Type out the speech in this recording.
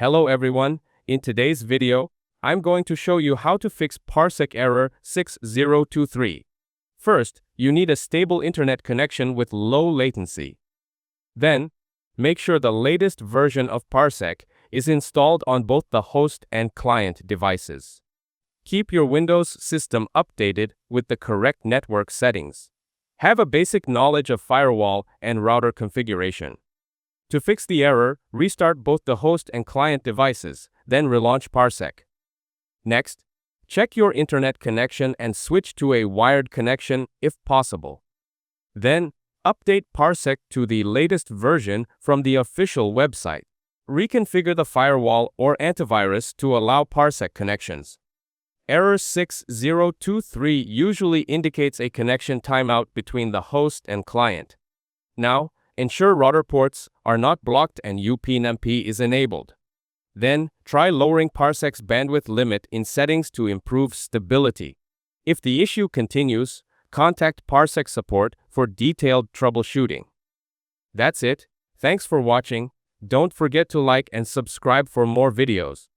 Hello everyone, in today's video, I'm going to show you how to fix Parsec Error 6023. First, you need a stable internet connection with low latency. Then, make sure the latest version of Parsec is installed on both the host and client devices. Keep your Windows system updated with the correct network settings. Have a basic knowledge of firewall and router configuration. To fix the error, restart both the host and client devices, then relaunch Parsec. Next, check your internet connection and switch to a wired connection if possible. Then, update Parsec to the latest version from the official website. Reconfigure the firewall or antivirus to allow Parsec connections. Error 6023 usually indicates a connection timeout between the host and client. Now, ensure router ports are not blocked and UPnP is enabled. Then, try lowering Parsec's bandwidth limit in settings to improve stability. If the issue continues, contact Parsec support for detailed troubleshooting. That's it. Thanks for watching. Don't forget to like and subscribe for more videos.